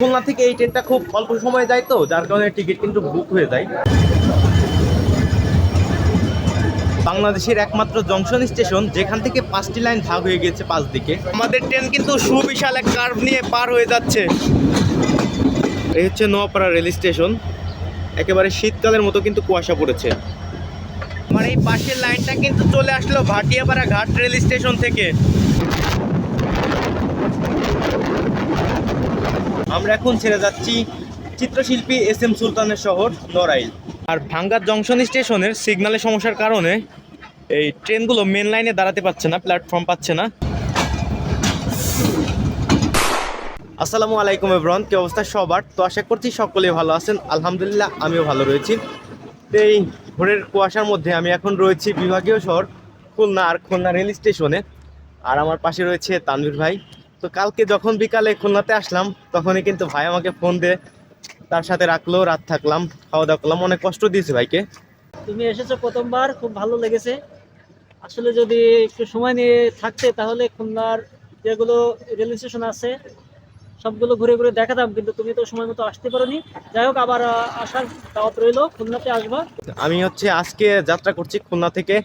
খুলনা থেকে এই ট্রেনটা খুব অল্প সময়ে যায় তো, যার কারণে টিকিট কিন্তু বুক হয়ে যায়। বাংলাদেশের একমাত্র জংশন স্টেশন যেখান থেকে 5টি লাইন ভাগ হয়ে গেছে 5 দিকে। আমাদের ট্রেন কিন্তু সুবিশাল এক কার্ভ নিয়ে পার হয়ে যাচ্ছে। এই হচ্ছে নোয়াপাড়া রেল স্টেশন। একেবারে শীতকালের মতো কিন্তু কুয়াশা পড়েছে। আমার এই পাশের লাইনটা কিন্তু চলে আসলো ভাটিয়াপাড়া ঘাট রেল স্টেশন থেকে। আমরা এখন ছেড়ে যাচ্ছি চিত্রশিল্পী SM সুলতানের শহর নড়াইল। আর ভাঙ্গার জংশন স্টেশনের সিগন্যালের সমস্যার কারণে এই ট্রেনগুলো মেন লাইনে দাঁড়াতে পারছে না, প্ল্যাটফর্ম পাচ্ছে না। আসসালামু আলাইকুম এভরিওয়ান, কি অবস্থা সবার? তো আশা করছি সকলেই ভালো আছেন। আলহামদুলিল্লাহ আমিও ভালো রয়েছি। এই ভোরের কুয়াশার মধ্যে আমি এখন রয়েছি বিভাগীয় শহর খুলনা আর খুলনা রেল স্টেশনে। আর আমার পাশে রয়েছে তানভীর ভাই। তো কালকে যখন বিকালে খুলনাতে আসলাম তখনই কিন্তু ভাই আমাকে ফোন দিয়ে তার সাথে রাখলো, রাত থাকলাম, খাওয়া দাওয়া করলাম। অনেক কষ্ট দিয়েছে ভাইকে। তুমি এসেছো প্রথমবার, খুব ভালো লেগেছে। আসলে যদি একটু সময় নিয়ে থাকতে তাহলে খুলনার যেগুলো রেল স্টেশন আছে সবগুলো ঘুরে ঘুরে দেখাতাম, কিন্তু তুমি তো সময় মতো আসতে পারোনি। যাই হোক, আবার আসার দাওয়াত রইলো, খুলনাতে আসবা। আমি আজকে যাত্রা করছি খুলনা থেকে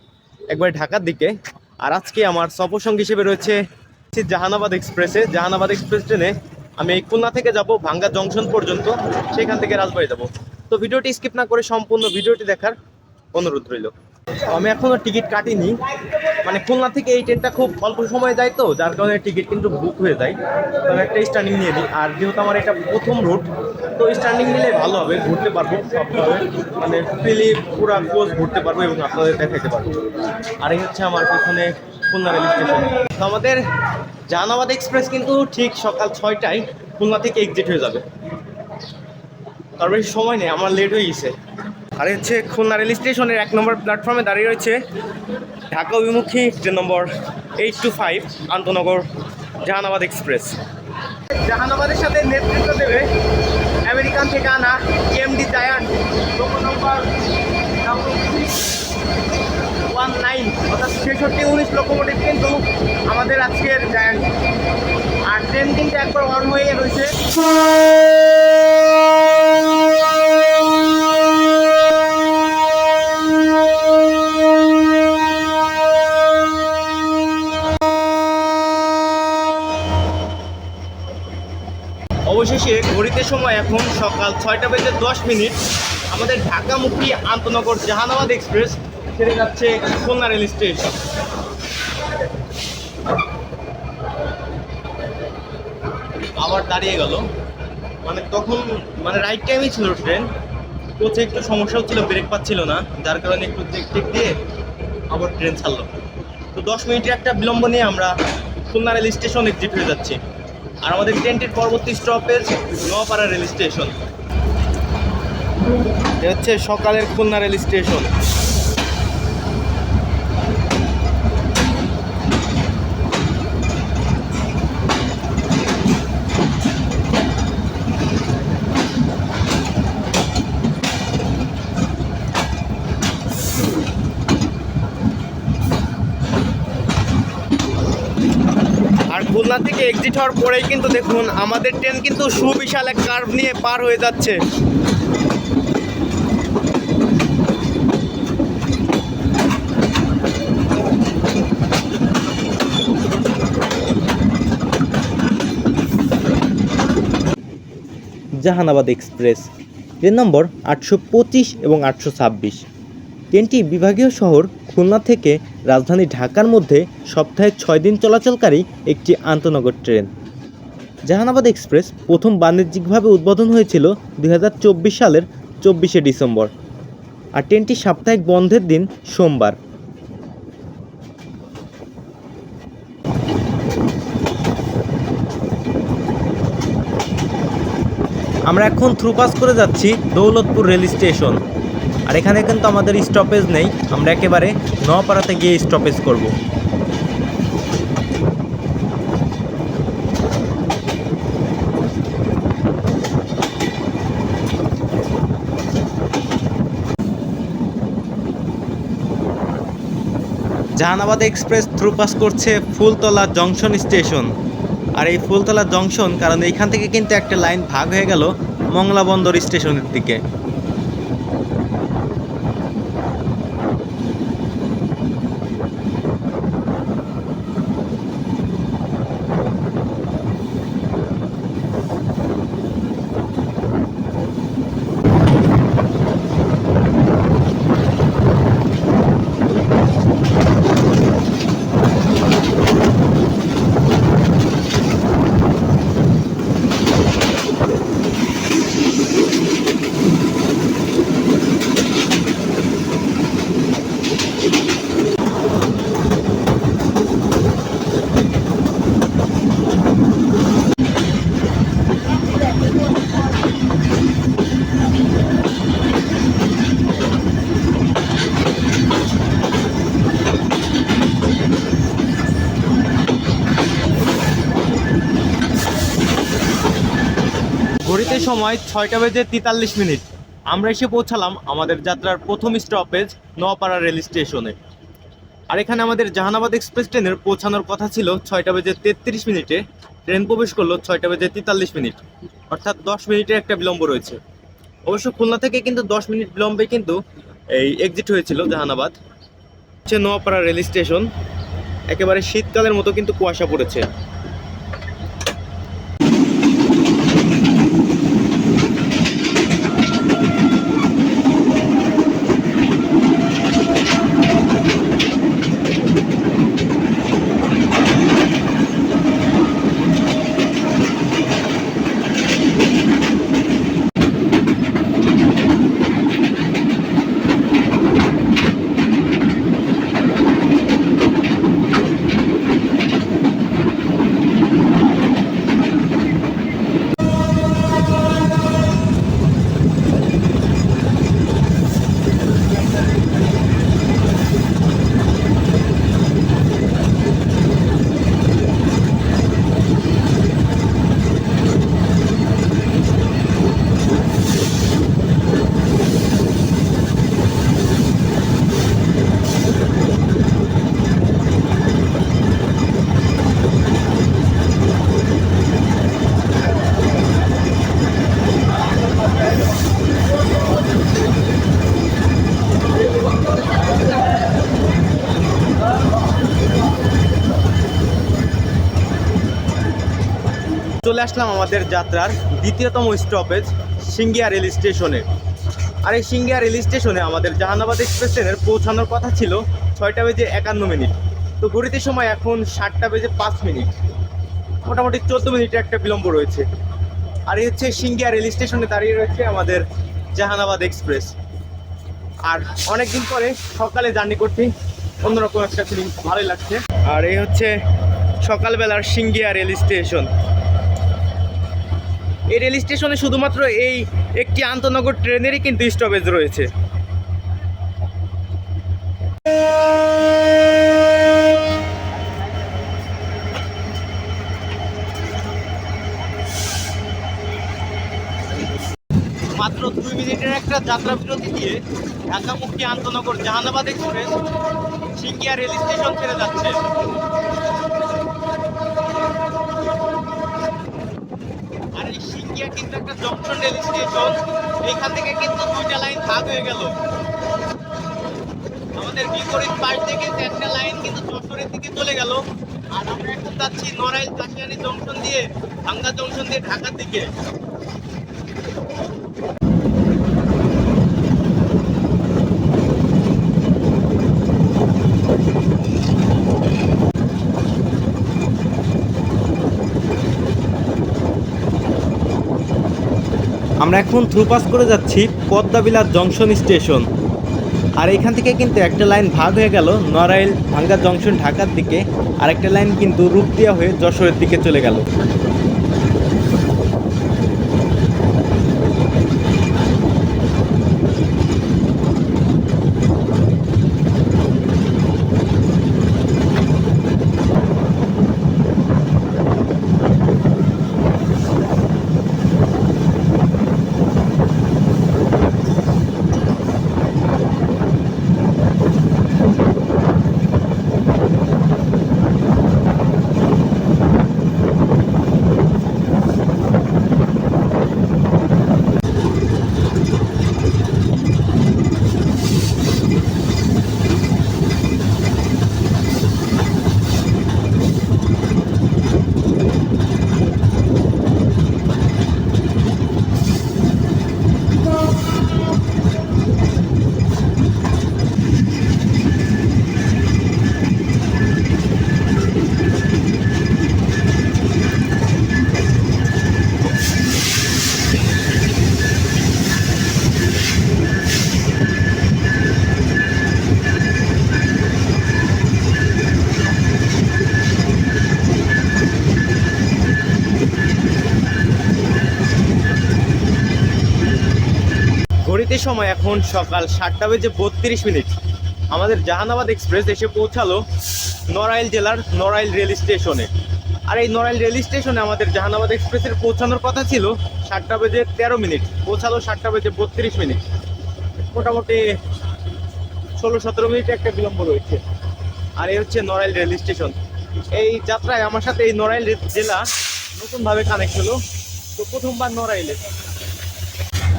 একবার ঢাকার দিকে। আর আজকে আমার সফরসঙ্গী হিসেবে রয়েছে জাহানাবাদ এক্সপ্রেসে। জাহানাবাদ এক্সপ্রেস ট্রেনে আমি এই খুলনা থেকে যাব ভাঙ্গা জংশন পর্যন্ত, সেখান থেকে রাজবাড়ি যাব। তো ভিডিওটি স্কিপ না করে সম্পূর্ণ ভিডিওটি দেখার অনুরোধ রইল। আমি এখনো টিকিট কাটিনি, মানে খুলনা থেকে এই ট্রেনটা খুব অল্প সময়ে যায় তো, যার কারণে টিকিট কিন্তু বুক হয়ে যায়। তো আমি একটা স্ট্যান্ডিং নিয়ে নিই। আর যেহেতু আমার এটা প্রথম রুট, তো স্ট্যান্ডিং নিলে ভালো হবে, ঘুরতে পারবো সবভাবে, মানে ফ্রিলি পুরা কোচ ঘুরতে পারবো এবং আপনাদের দেখাতে পারবো। আর এই হচ্ছে আমার পেছনে খুলনা রেল স্টেশন। তো আমাদের জাহানাবাদ এক্সপ্রেস কিন্তু ঠিক সকাল 6টায় খুলনা থেকে এক্সিট হয়ে যাবে। তার বেশি সময় নেই, আমার লেট হয়ে গেছে। আর হচ্ছে খুলনা রেল স্টেশনের 1 নম্বর প্ল্যাটফর্মে দাঁড়িয়ে রয়েছে ঢাকা অভিমুখী ট্রেন নম্বর 825 আন্তনগর জাহানাবাদ এক্সপ্রেস। জাহানাবাদের সাথে নেতৃত্ব দেবে আমেরিকান থেকে আনা EMD জায়ান্ট লোকো নম্বর 19 অর্থাৎ 6619 লোকোমোটিভ কিন্তু আমাদের আজকের জায়ান্ট। আর ট্রেন কিন্তু একবার অন হয়ে রয়েছে। অবশেষে ঘড়িতে সময় এখন সকাল 6:10। আমাদের ঢাকামুখী আন্তনগর জাহানাবাদ এক্সপ্রেস ছেড়ে যাচ্ছে খুলনা রেল স্টেশন। আবার দাঁড়িয়ে গেল, মানে তখন মানে রাইট টাইমই ছিল ট্রেন, কোচে একটু সমস্যা হচ্ছিল, ব্রেক পাচ্ছিল না, যার কারণে একটু চেক দিয়ে আবার ট্রেন ছাড়লো। তো 10 মিনিটের একটা বিলম্ব নিয়ে আমরা খুলনা রেল স্টেশন এক্সিট হয়ে যাচ্ছি। আর আমাদের ট্রেনটির পরবর্তী স্টপেজ নোয়াপাড়া রেল স্টেশন। এ হচ্ছে সকালের খুলনা রেল স্টেশন। আর খুলনা থেকে এক্সিট হওয়ার পরেই কিন্তু দেখুন আমাদের ট্রেন কিন্তু সুবিশাল এক কার্ভ নিয়ে পার হয়ে যাচ্ছে। জাহানাবাদ এক্সপ্রেস ট্রেন নম্বর 825 এবং 826। ট্রেনটি বিভাগীয় শহর খুলনা থেকে রাজধানী ঢাকার মধ্যে সপ্তাহে 6 দিন চলাচলকারী একটি আন্তনগর ট্রেন। জাহানাবাদ এক্সপ্রেস প্রথম বাণিজ্যিকভাবে উদ্বোধন হয়েছিল 2024 সালের 24শে ডিসেম্বর। আর ট্রেনটি সাপ্তাহিক বন্ধের দিন সোমবার। আমরা এখন থ্রুপাস করে যাচ্ছি দৌলতপুর রেল স্টেশন। আর এখানে কিন্তু আমাদের স্টপেজ নেই, আমরা একেবারে নোয়াপাড়াতে গিয়ে স্টপেজ করব। জাহানাবাদ এক্সপ্রেস থ্রুপাস করছে ফুলতলা জংশন স্টেশন। আর এই ফুলতলা জংশন, কারণ এইখান থেকে কিন্তু একটা লাইন ভাগ হয়ে গেল মংলা বন্দর স্টেশনের দিকে। ঘড়িতে সময় 6:43। আমরা এসে পৌঁছালাম আমাদের যাত্রার প্রথম স্টপেজ নোয়াপাড়া রেল স্টেশনে। আর এখানে আমাদের জাহানাবাদ এক্সপ্রেস ট্রেনের পৌঁছানোর কথা ছিল 6:33। ট্রেন প্রবেশ করলো 6:43, অর্থাৎ 10 মিনিটের একটা বিলম্ব রয়েছে। অবশ্য খুলনা থেকে কিন্তু 10 মিনিট বিলম্বে কিন্তু এই এক্সিট হয়েছিল জাহানাবাদ। হচ্ছে নোয়াপাড়া রেল স্টেশন, একেবারে শীতকালের মতো কিন্তু কুয়াশা পড়েছে। চলে আসলাম আমাদের যাত্রার দ্বিতীয়তম স্টপেজ সিঙ্গিয়া রেল স্টেশনে। আর এই সিঙ্গিয়া রেল স্টেশনে আমাদের জাহানাবাদ এক্সপ্রেস ট্রেনের পৌঁছানোর কথা ছিল 6:51। তো ঘড়িতে সময় এখন 7:05। মোটামুটি 14 মিনিটের একটা বিলম্ব রয়েছে। আর এই হচ্ছে সিঙ্গিয়া রেল স্টেশনে দাঁড়িয়ে রয়েছে আমাদের জাহানাবাদ এক্সপ্রেস। আর অনেকদিন পরে সকালে জার্নি করছি, অন্যরকম একটা ফিলিং, ভালোই লাগছে। আর এই হচ্ছে সকালবেলার সিঙ্গিয়া রেল স্টেশন। এই রেল স্টেশনে শুধুমাত্র এই একটি আন্তনগর ট্রেনেরই কিন্তু স্টপেজ রয়েছে। মাত্র 2 মিনিটের একটা যাত্রা বিরতি দিয়ে ঢাকামুখী আন্তনগর Jahanabad express Singia rail station ছেড়ে যাচ্ছে। আর এই সিঙ্গিয়া কিন্তু একটা জংশন রেল স্টেশন, এইখান থেকে কিন্তু 2টা লাইন ভাগ হয়ে গেল। আমাদের বিপরীত পাশ থেকে 4টা লাইন কিন্তু যশোরের দিকে চলে গেল। আর আমরা এখন যাচ্ছি নড়াইল কাশিয়ানী জংশন দিয়ে, ভাঙ্গা জংশন দিয়ে ঢাকার দিকে। আমরা এখন থ্রুপাস করে যাচ্ছি পদ্মাবিলাস জংশন স্টেশন। আর এখান থেকে কিন্তু একটা লাইন ভাগ হয়ে গেল নড়াইল ভাঙ্গা জংশন ঢাকার দিকে, আর একটা লাইন কিন্তু রূপদিয়া হয়ে যশোরের দিকে চলে গেল। ঘড়িতে সময় এখন সকাল 7:32। আমাদের জাহানাবাদ এক্সপ্রেস এসে পৌঁছালো নড়াইল জেলার নড়াইল রেল স্টেশনে। আর এই নড়াইল রেল স্টেশনে আমাদের জাহানাবাদ এক্সপ্রেসের পৌঁছানোর কথা ছিল 7:13, পৌঁছালো 7:32। মোটামুটি 16-17 মিনিট একটা বিলম্ব রয়েছে। আর এই হচ্ছে নড়াইল রেল স্টেশন। এই যাত্রায় আমার সাথে এই নড়াইল জেলা নতুনভাবে কানেক্ট হলো, তো প্রথমবার নড়াইলে।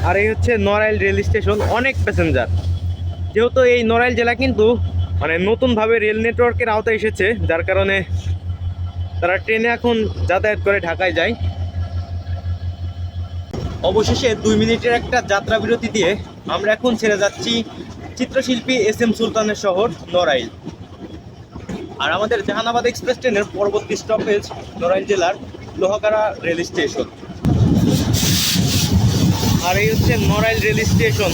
আর এই হচ্ছে নড়াইল রেল স্টেশন, অনেক প্যাসেঞ্জার। যেহেতু এই নড়াইল জেলা কিন্তু মানে নতুনভাবে রেল নেটওয়ার্কের আওতায় এসেছে, যার কারণে তারা ট্রেনে এখন যাতায়াত করে ঢাকায় যায়। অবশেষে 2 মিনিটের একটা যাত্রা বিরতি দিয়ে আমরা এখন ছেড়ে যাচ্ছি চিত্রশিল্পী SM সুলতানের শহর নড়াইল। আর আমাদের জাহানাবাদ এক্সপ্রেস ট্রেনের পরবর্তী স্টপেজ নড়াইল জেলার লোহাগাড়া রেল স্টেশন। আর এই হচ্ছে নড়াইল রেল স্টেশন।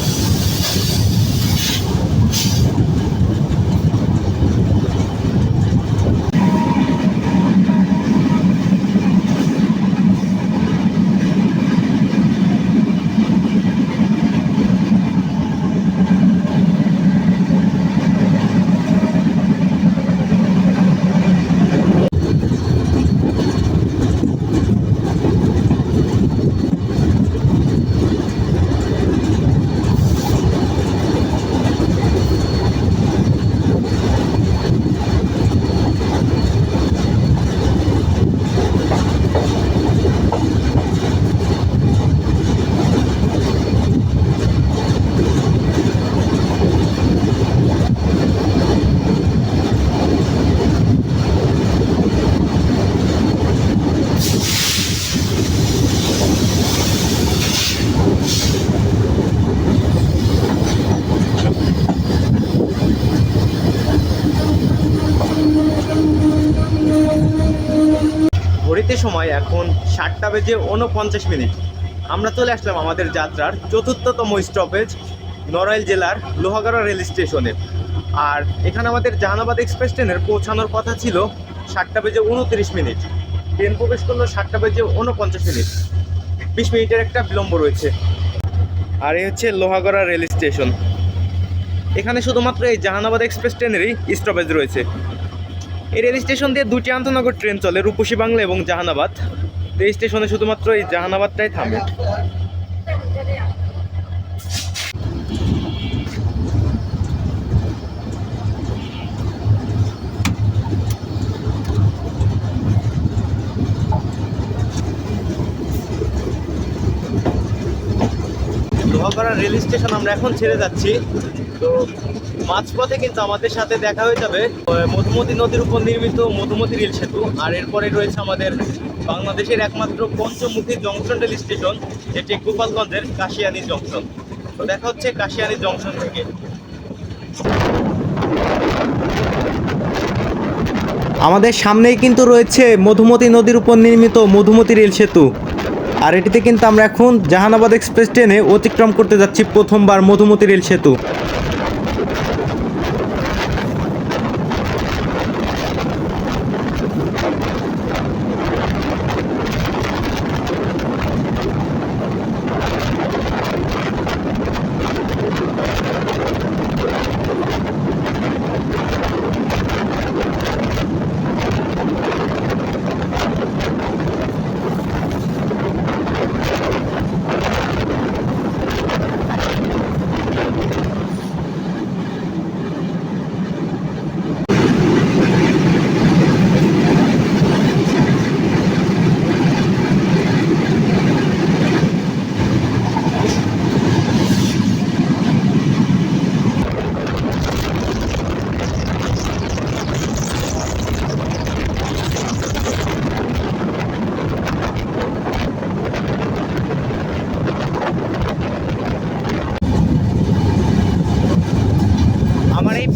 ঘড়িতে সময় এখন 7:49। আমরা চলে আসলাম আমাদের যাত্রার 4র্থতম স্টপেজ নড়াইল জেলার লোহাগাড়া রেল স্টেশনে। আর এখানে আমাদের জাহানাবাদ এক্সপ্রেস ট্রেনের পৌঁছানোর কথা ছিল 7:29। ট্রেন প্রবেশ করলো 7:49। 20 মিনিটের একটা বিলম্ব রয়েছে। আর এই হচ্ছে লোহাগাড়া রেল স্টেশন। এখানে শুধুমাত্র এই জাহানাবাদ এক্সপ্রেস ট্রেনেরই স্টপেজ রয়েছে। এই রেল স্টেশন দিয়ে 2টি আন্তনগর ট্রেন চলে, রূপসী বাংলা এবং জাহানাবাদ। এই স্টেশনে শুধুমাত্র এই জাহানাবাদটাই থামে। লোহাগাড়া রেল স্টেশন আমরা এখন ছেড়ে যাচ্ছি। তো মাঝপথে কিন্তু আমাদের সাথে দেখা হয়ে যাবে মধুমতি নদীর উপর নির্মিত মধুমতি রেল সেতু। আর এরপরে রয়েছে আমাদের বাংলাদেশের একমাত্র পঞ্চমুখী জংশন রেল স্টেশন, যেটি গোপালগঞ্জের কাশিয়ানী জংশন। তো দেখা হচ্ছে কাশিয়ানী জংশন থেকে। আমাদের সামনেই কিন্তু রয়েছে মধুমতি নদীর উপর নির্মিত মধুমতি রেল সেতু। আর এটিতে কিন্তু আমরা এখন জাহানাবাদ এক্সপ্রেস ট্রেনে অতিক্রম করতে যাচ্ছি প্রথমবার মধুমতি রেল সেতু।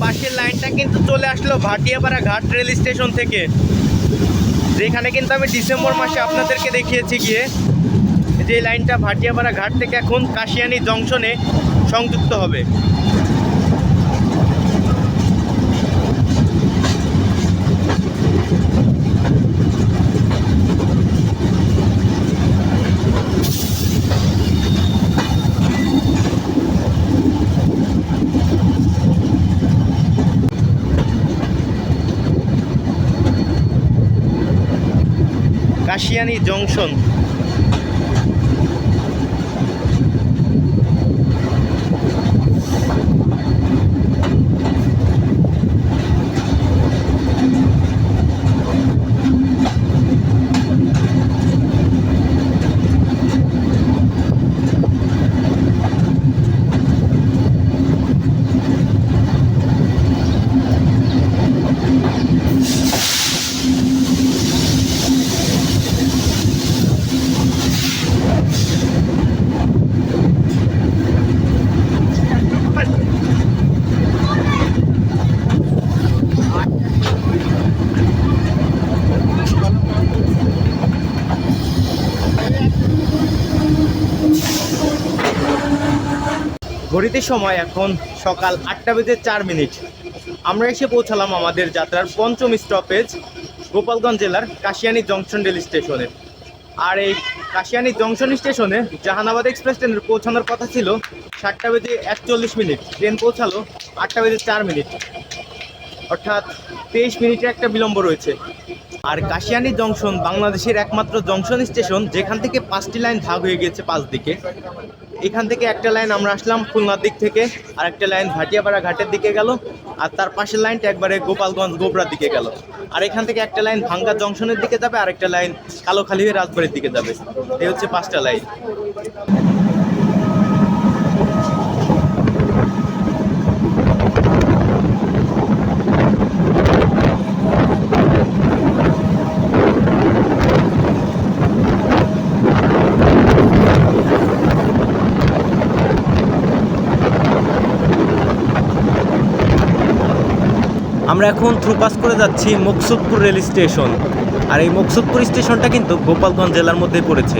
পাশের লাইনটা কিন্তু চলে আসলো ভাটিয়াপাড়া ঘাট রেল স্টেশন থেকে, যেখানে কিন্তু আমি ডিসেম্বর মাসে আপনাদেরকে দেখিয়েছি গিয়ে যে লাইনটা ভাটিয়াপাড়া ঘাট থেকে এখন কাশিয়ানী জংশনে সংযুক্ত হবে। কাশিয়ানী জংশন। ঘড়িতে সময় এখন সকাল 8:04। আমরা এসে পৌঁছালাম আমাদের যাত্রার পঞ্চম স্টপেজ গোপালগঞ্জ জেলার কাশিয়ানী জংশন রেল স্টেশনে। আর এই কাশিয়ানী জংশন স্টেশনে জাহানাবাদ এক্সপ্রেস ট্রেনের পৌঁছানোর কথা ছিল 7:41। ট্রেন পৌঁছালো 8:04, অর্থাৎ 23 মিনিটের একটা বিলম্ব রয়েছে। আর কাশিয়ানী জংশন বাংলাদেশের একমাত্র জংশন স্টেশন যেখান থেকে 5টি লাইন ভাগ হয়ে গেছে 5 দিকে। এখান থেকে একটা লাইন আমরা আসলাম খুলনার দিক থেকে, আর একটা লাইন ভাটিয়াপাড়া ঘাটের দিকে গেল, আর তার পাশের লাইনটা একবারে গোপালগঞ্জ গোবরার দিকে গেল। আর এখান থেকে একটা লাইন ভাঙ্গা জংশনের দিকে যাবে, আর একটা লাইন কালোখালী হয়ে রাজবাড়ির দিকে যাবে। এই হচ্ছে 5টা লাইন। আমরা এখন থ্রুপাস করে যাচ্ছি মকসুদপুর রেল স্টেশন। আর এই মকসুদপুর স্টেশনটা কিন্তু গোপালগঞ্জ জেলার মধ্যেই পড়েছে।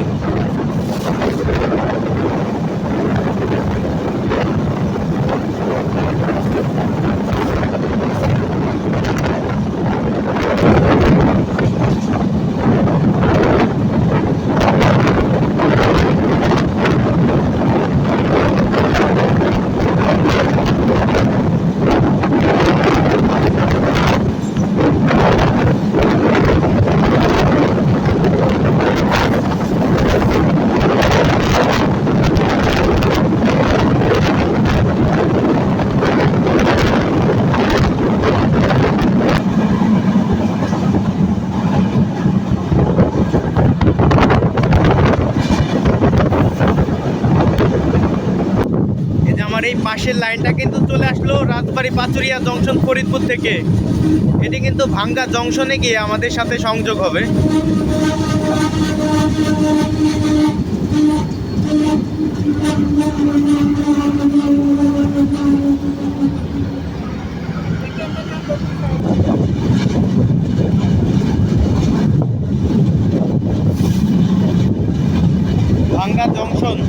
এই পাশের লাইনটা কিন্তু চলে আসলো রাজবাড়ী পাচুরিয়া জংশন ফরিদপুর থেকে। এটি কিন্তু ভাঙ্গা জংশনে গিয়ে আমাদের সাথে সংযোগ হবে। ভাঙ্গা জংশন।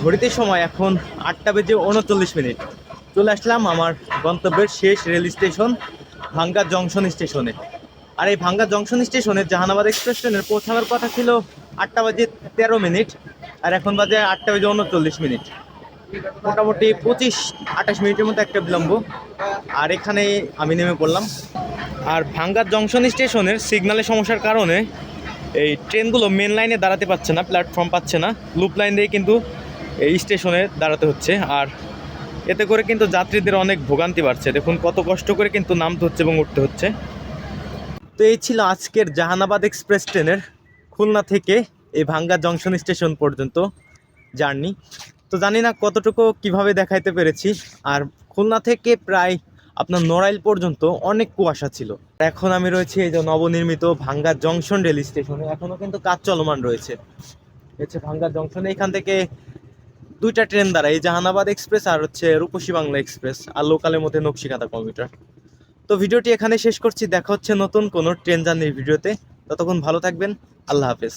ঘড়িতে সময় এখন 8:39। চলে আসলাম আমার গন্তব্যের শেষ রেল স্টেশন ভাঙ্গা জংশন স্টেশনে। আর এই ভাঙ্গা জংশন স্টেশনে জাহানাবাদ এক্সপ্রেস ট্রেনের পৌঁছানোর কথা ছিল 8:13, আর এখন বাজে 8:39। মোটামুটি 25-28 মিনিটের মতো একটা বিলম্ব। আর এখানে আমি নেমে পড়লাম। আর ভাঙ্গা জংশন স্টেশনের সিগন্যালের সমস্যার কারণে এই ট্রেনগুলো মেন লাইনে দাঁড়াতে পারছে না, প্ল্যাটফর্ম পাচ্ছে না, লুপ লাইন দিয়ে কিন্তু এই স্টেশনে দাঁড়াতে হচ্ছে। আর এতে করে কিন্তু যাত্রীদের অনেক ভোগান্তি বাড়ছে। দেখুন কত কষ্ট করে কিন্তু নামতে হচ্ছে এবং উঠতে হচ্ছে। তো এই ছিল আজকের জাহানাবাদ এক্সপ্রেস ট্রেনের খুলনা থেকে এই ভাঙ্গা জংশন স্টেশন পর্যন্ত জার্নি। তো জানি না কতটুকু কিভাবে দেখাইতে পেরেছি। আর খুলনা থেকে প্রায় আপনার নড়াইল পর্যন্ত অনেক কুয়াশা ছিল। এখন আমি রয়েছি এই যে নবনির্মিত ভাঙ্গা জংশন রেল স্টেশনে। এখনও কিন্তু কাজ চলমান রয়েছে। হচ্ছে ভাঙ্গা জংশনে এখান থেকে 2টা ট্রেন দ্বারা, এই জাহানাবাদ এক্সপ্রেস আর হচ্ছে রূপসী বাংলা এক্সপ্রেস, আর লোকালের মধ্যে নকশিকাঁথা কমিউটার। তো ভিডিওটি এখানে শেষ করছি। দেখা হচ্ছে নতুন কোনো ট্রেন জার্নির ভিডিওতে। ততক্ষণ ভালো থাকবেন। আল্লাহ হাফেজ।